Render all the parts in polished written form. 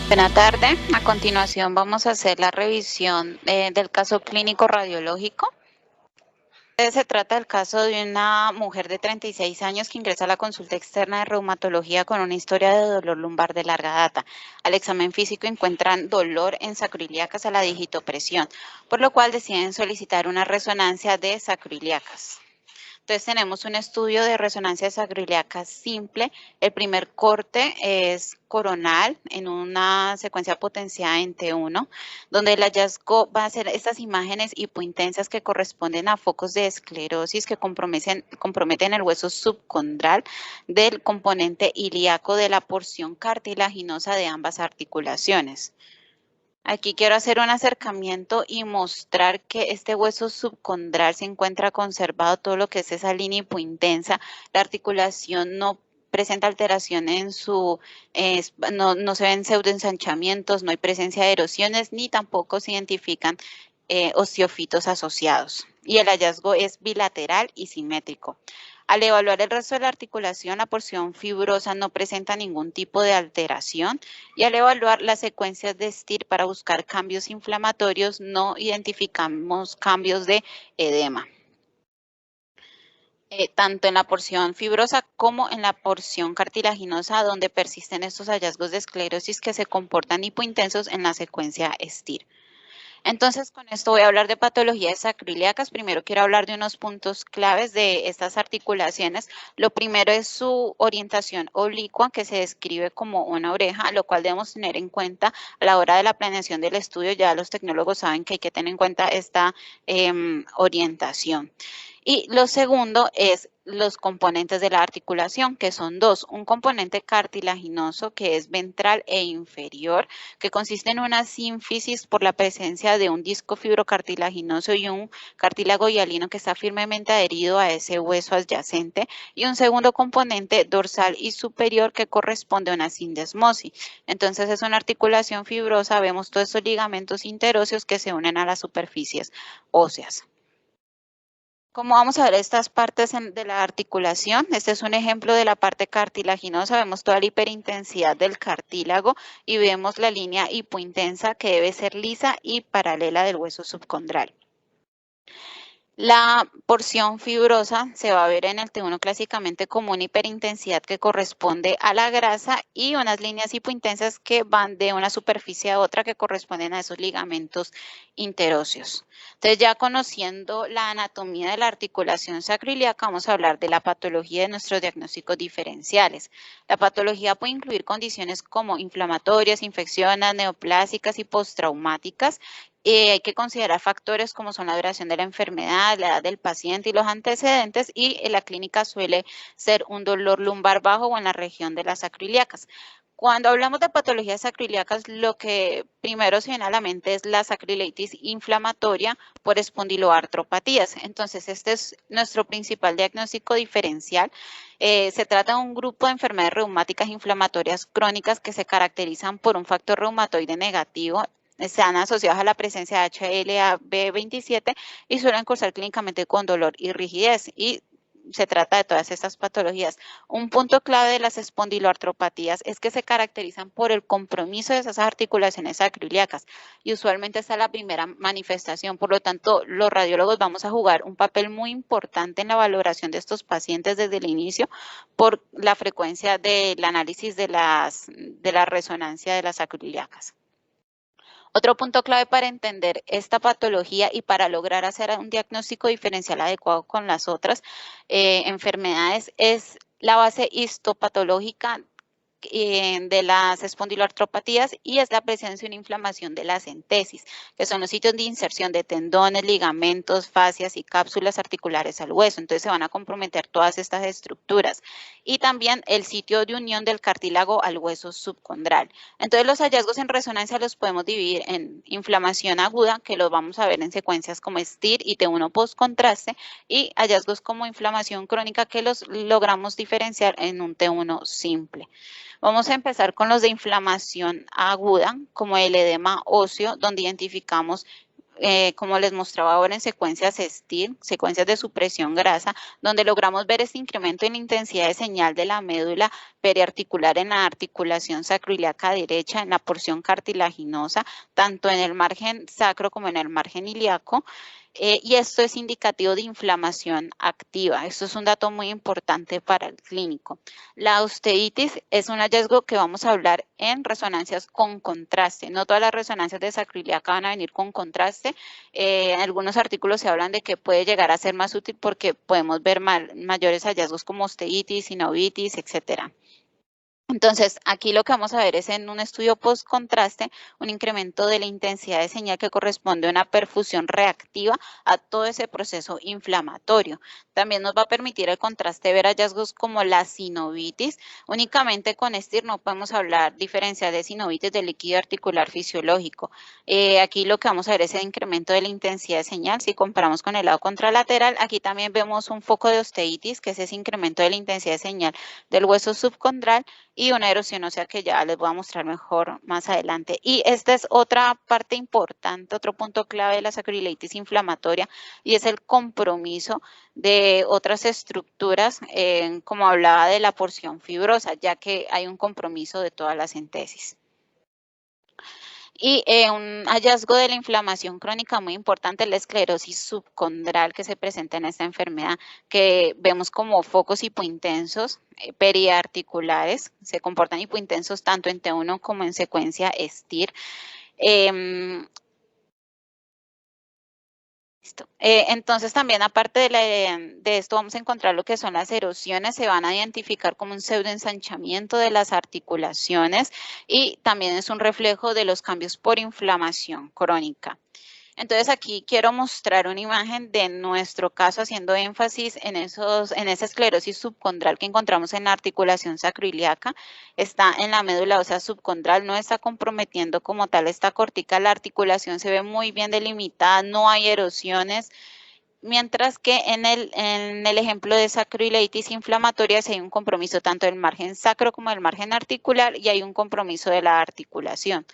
Buena tarde. A continuación vamos a hacer la revisión del caso clínico radiológico. Se trata del caso de una mujer de 36 años que ingresa a la consulta externa de reumatología con una historia de dolor lumbar de larga data. Al examen físico encuentran dolor en sacroiliacas a la digitopresión, por lo cual deciden solicitar una resonancia de sacroiliacas. Entonces tenemos un estudio de resonancia sacroiliaca simple. El primer corte es coronal en una secuencia potenciada en T1, donde el hallazgo va a ser estas imágenes hipointensas que corresponden a focos de esclerosis que comprometen el hueso subcondral del componente ilíaco de la porción cartilaginosa de ambas articulaciones. Aquí quiero hacer un acercamiento y mostrar que este hueso subcondral se encuentra conservado, todo lo que es esa línea hipointensa. La articulación no presenta alteración en su, no se ven pseudoensanchamientos, no hay presencia de erosiones, ni tampoco se identifican osteofitos asociados. Y el hallazgo es bilateral y simétrico. Al evaluar el resto de la articulación, la porción fibrosa no presenta ningún tipo de alteración y al evaluar las secuencias de STIR para buscar cambios inflamatorios, no identificamos cambios de edema. Tanto en la porción fibrosa como en la porción cartilaginosa, donde persisten estos hallazgos de esclerosis que se comportan hipointensos en la secuencia STIR. Entonces, con esto voy a hablar de patologías sacroiliacas. Primero quiero hablar de unos puntos claves de estas articulaciones. Lo primero es su orientación oblicua, que se describe como una oreja, lo cual debemos tener en cuenta a la hora de la planeación del estudio. Ya los tecnólogos saben que hay que tener en cuenta esta orientación. Y lo segundo es los componentes de la articulación, que son dos. Un componente cartilaginoso, que es ventral e inferior, que consiste en una sínfisis por la presencia de un disco fibrocartilaginoso y un cartílago hialino que está firmemente adherido a ese hueso adyacente. Y un segundo componente dorsal y superior que corresponde a una sindesmosis. Entonces es una articulación fibrosa, vemos todos estos ligamentos interóseos que se unen a las superficies óseas. Como vamos a ver estas partes de la articulación, este es un ejemplo de la parte cartilaginosa, vemos toda la hiperintensidad del cartílago y vemos la línea hipointensa que debe ser lisa y paralela del hueso subcondral. La porción fibrosa se va a ver en el T1 clásicamente como una hiperintensidad que corresponde a la grasa y unas líneas hipointensas que van de una superficie a otra que corresponden a esos ligamentos interóseos. Entonces, ya conociendo la anatomía de la articulación sacroiliaca, vamos a hablar de la patología de nuestros diagnósticos diferenciales. La patología puede incluir condiciones como inflamatorias, infecciones, neoplásicas y postraumáticas. Hay que considerar factores como son la duración de la enfermedad, la edad del paciente y los antecedentes, y en la clínica suele ser un dolor lumbar bajo o en la región de las sacroiliacas. Cuando hablamos de patologías sacroiliacas, lo que primero se viene a la mente es la sacroiliitis inflamatoria por espondiloartropatías. Entonces, este es nuestro principal diagnóstico diferencial. Se trata de un grupo de enfermedades reumáticas inflamatorias crónicas que se caracterizan por un factor reumatoide negativo. Están asociados a la presencia de HLA-B27 y suelen cursar clínicamente con dolor y rigidez, y se trata de todas estas patologías. Un punto clave de las espondiloartropatías es que se caracterizan por el compromiso de esas articulaciones sacroiliacas y usualmente esta es la primera manifestación. Por lo tanto, los radiólogos vamos a jugar un papel muy importante en la valoración de estos pacientes desde el inicio por la frecuencia del análisis de la resonancia de las sacroiliacas. Otro punto clave para entender esta patología y para lograr hacer un diagnóstico diferencial adecuado con las otras enfermedades es la base histopatológica de las espondiloartropatías, y es la presencia de una inflamación de la centesis, que son los sitios de inserción de tendones, ligamentos, fascias y cápsulas articulares al hueso. Entonces se van a comprometer todas estas estructuras y también el sitio de unión del cartílago al hueso subcondral. Entonces los hallazgos en resonancia los podemos dividir en inflamación aguda, que los vamos a ver en secuencias como STIR y T1 post-contraste, y hallazgos como inflamación crónica que los logramos diferenciar en un T1 simple. Vamos a empezar con los de inflamación aguda, como el edema óseo, donde identificamos como les mostraba ahora en secuencias STIR, secuencias de supresión grasa, donde logramos ver este incremento en la intensidad de señal de la médula periarticular en la articulación sacroiliaca derecha, en la porción cartilaginosa, tanto en el margen sacro como en el margen ilíaco. Y esto es indicativo de inflamación activa. Esto es un dato muy importante para el clínico. La osteitis es un hallazgo que vamos a hablar en resonancias con contraste. No todas las resonancias de sacroiliaca van a venir con contraste. En algunos artículos se hablan de que puede llegar a ser más útil porque podemos ver mayores hallazgos como osteitis, sinovitis, etcétera. Entonces, aquí lo que vamos a ver es en un estudio post-contraste un incremento de la intensidad de señal que corresponde a una perfusión reactiva a todo ese proceso inflamatorio. También nos va a permitir el contraste ver hallazgos como la sinovitis. Únicamente con STIR no podemos hablar diferencial de sinovitis del líquido articular fisiológico. Aquí lo que vamos a ver es el incremento de la intensidad de señal. Si comparamos con el lado contralateral, aquí también vemos un foco de osteitis, que es ese incremento de la intensidad de señal del hueso subcondral, y una erosión ósea que ya les voy a mostrar mejor más adelante. Y esta es otra parte importante, otro punto clave de la sacroiliitis inflamatoria, y es el compromiso de otras estructuras, como hablaba de la porción fibrosa, ya que hay un compromiso de toda la centesis. Y un hallazgo de la inflamación crónica muy importante es la esclerosis subcondral que se presenta en esta enfermedad, que vemos como focos hipointensos periarticulares, se comportan hipointensos tanto en T1 como en secuencia STIR. Entonces también aparte de esto vamos a encontrar lo que son las erosiones, se van a identificar como un pseudoensanchamiento de las articulaciones y también es un reflejo de los cambios por inflamación crónica. Entonces aquí quiero mostrar una imagen de nuestro caso haciendo énfasis en esa esclerosis subcondral que encontramos en la articulación sacroiliaca. Está en la médula ósea subcondral, no está comprometiendo como tal esta cortical, la articulación se ve muy bien delimitada, no hay erosiones. Mientras que en el ejemplo de sacroiliitis inflamatoria sí hay un compromiso tanto del margen sacro como del margen articular y hay un compromiso de la articulación.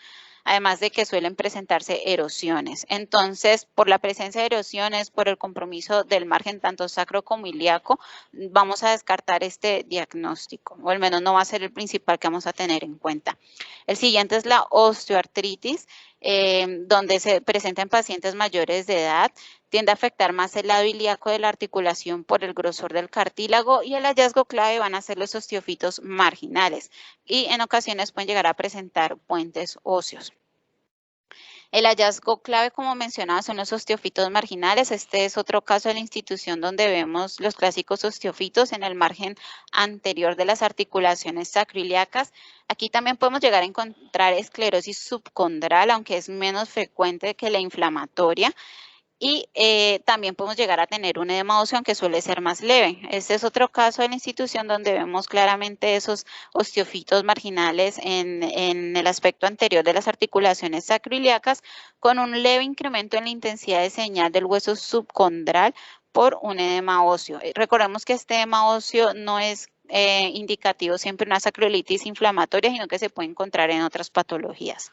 Además de que suelen presentarse erosiones. Entonces, por la presencia de erosiones, por el compromiso del margen tanto sacro como ilíaco, vamos a descartar este diagnóstico, o al menos no va a ser el principal que vamos a tener en cuenta. El siguiente es la osteoartritis, donde se presenta en pacientes mayores de edad, tiende a afectar más el lado ilíaco de la articulación por el grosor del cartílago y el hallazgo clave van a ser los osteofitos marginales y en ocasiones pueden llegar a presentar puentes óseos. El hallazgo clave, como mencionaba, son los osteofitos marginales. Este es otro caso de la institución donde vemos los clásicos osteofitos en el margen anterior de las articulaciones sacroiliacas. Aquí también podemos llegar a encontrar esclerosis subcondral, aunque es menos frecuente que la inflamatoria. Y también podemos llegar a tener un edema óseo, aunque suele ser más leve. Este es otro caso de la institución donde vemos claramente esos osteofitos marginales en el aspecto anterior de las articulaciones sacroiliacas, con un leve incremento en la intensidad de señal del hueso subcondral por un edema óseo. Recordemos que este edema óseo no es indicativo siempre de una sacroiliitis inflamatoria, sino que se puede encontrar en otras patologías.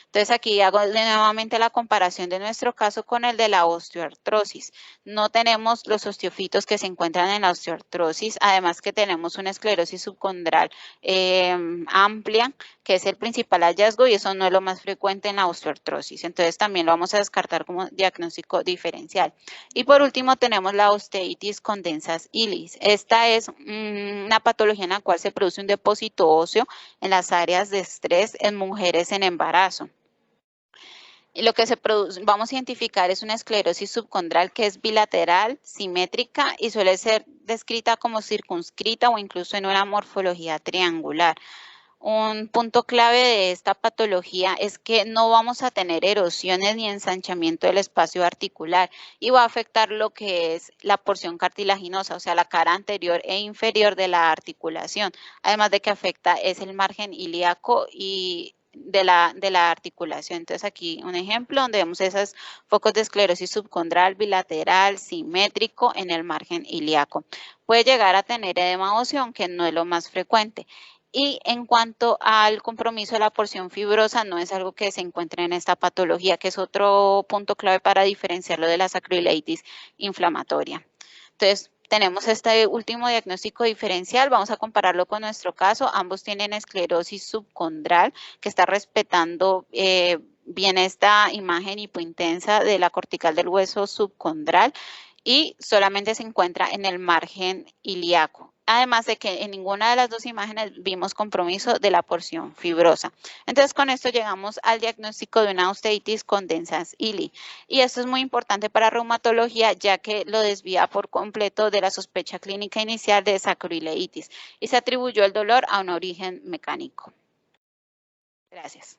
Entonces aquí hago nuevamente la comparación de nuestro caso con el de la osteoartrosis. No tenemos los osteofitos que se encuentran en la osteoartrosis, además que tenemos una esclerosis subcondral amplia, que es el principal hallazgo y eso no es lo más frecuente en la osteoartrosis. Entonces también lo vamos a descartar como diagnóstico diferencial. Y por último tenemos la osteitis condensas ilis. Esta es una patología en la cual se produce un depósito óseo en las áreas de estrés en mujeres en embarazo. Y lo que vamos a identificar es una esclerosis subcondral que es bilateral, simétrica y suele ser descrita como circunscrita o incluso en una morfología triangular. Un punto clave de esta patología es que no vamos a tener erosiones ni ensanchamiento del espacio articular y va a afectar lo que es la porción cartilaginosa, o sea, la cara anterior e inferior de la articulación. Además de que afecta es el margen ilíaco y de la articulación. Entonces aquí un ejemplo donde vemos esos focos de esclerosis subcondral, bilateral, simétrico en el margen ilíaco. Puede llegar a tener edema óseo, aunque no es lo más frecuente. Y en cuanto al compromiso de la porción fibrosa, no es algo que se encuentre en esta patología, que es otro punto clave para diferenciarlo de la sacroileitis inflamatoria. Entonces, tenemos este último diagnóstico diferencial, vamos a compararlo con nuestro caso. Ambos tienen esclerosis subcondral, que está respetando bien esta imagen hipointensa de la cortical del hueso subcondral y solamente se encuentra en el margen ilíaco. Además de que en ninguna de las dos imágenes vimos compromiso de la porción fibrosa. Entonces, con esto llegamos al diagnóstico de una osteitis con densas ili. Y esto es muy importante para reumatología, ya que lo desvía por completo de la sospecha clínica inicial de sacroileitis y se atribuyó el dolor a un origen mecánico. Gracias.